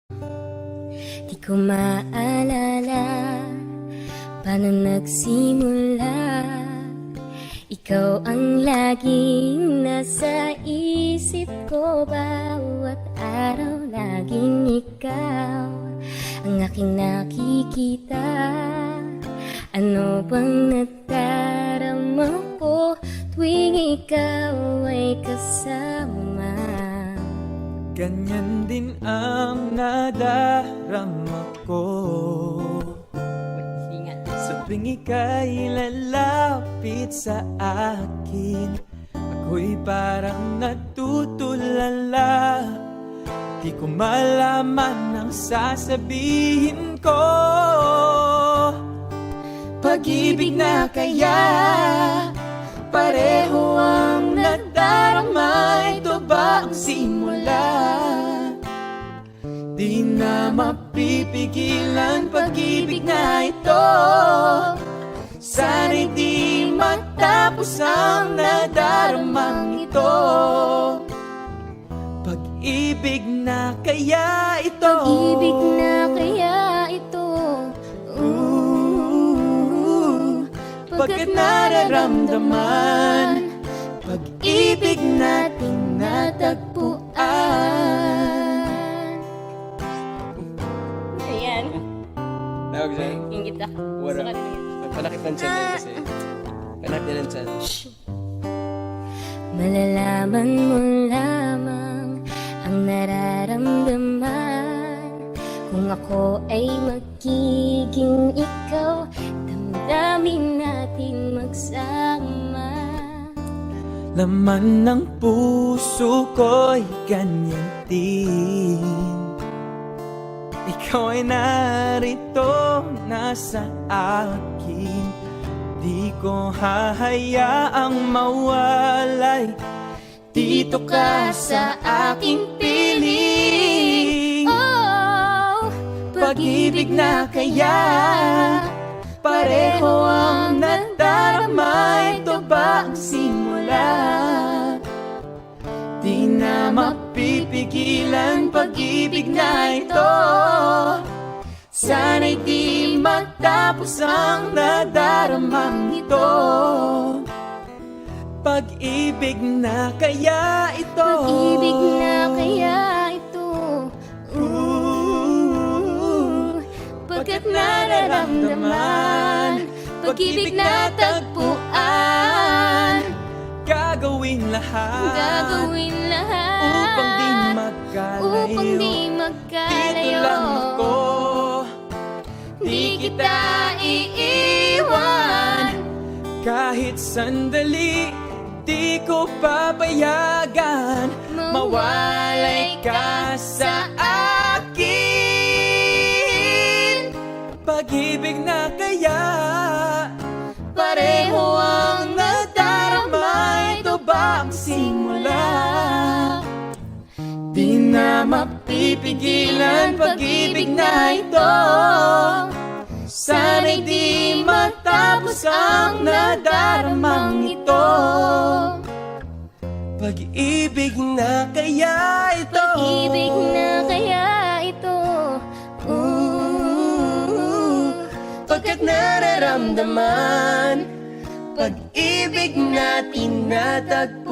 Di ko maalala paano nagsimula. Ikaw ang laging nasa isip ko. Bawat araw laging ikaw ang aking nakikita. Ano bang nadarama ko tuwing ikaw ay kasama? Ganyan din ang nadarama ko sa tuwing ika'y lalapit sa akin. Ako'y parang natutulala, di ko malaman ang sasabihin ko. Pag-ibig na kaya, pareho ang nadarama. Ito ba ang simula? Di na mapipigilan pag-ibig na ito. Sana'y di matapos ang nadaramang ito. Pag-ibig na kaya ito. Pag-ibig na kaya ito. Pagkat nararamdaman pag-ibig nating natagpuan. Ayan. Tawag dyan. Ingit ako. Wala. Sukat mo yun. Panakit ng tiyan yan kasi. Panakit niya ng tiyan. Malalaman mo lamang ang nararamdaman. Kung ako ay magiging ikaw, damdamin natin magsama. Laman ng puso ko'y ganyan din. Ikaw ay narito, nasa akin. Di ko hahayaang mawalay. Dito ka sa aking piling. Oh, Pag-ibig na kaya, pareho ang nadarama. Ito ba ang simula? Di na mapipigilan pag-ibig na ito. Sana'y di matapos ang nadaramang ito. Pag-ibig na kaya ito. pag-ibig na kaya ito. Pagkat nararamdaman pag-ibig na tagpuan. Gagawin lahat upang di magkalayo. Upang di Dito magkalayo. lang ako, di kita iiwan. Kahit sandali, di ko papayagan mawalay ka sa akin. Pag-ibig na kaya, pareho ang nadarama. Ito ba ang simula? Di na mapipigilan pag-ibig na ito. Sana'y di matapos ang nadaramang ito. Pag-ibig na kaya ito. Pag-ibig na kaya ito. Pagkat nararamdaman pag-ibig natin natagpuan.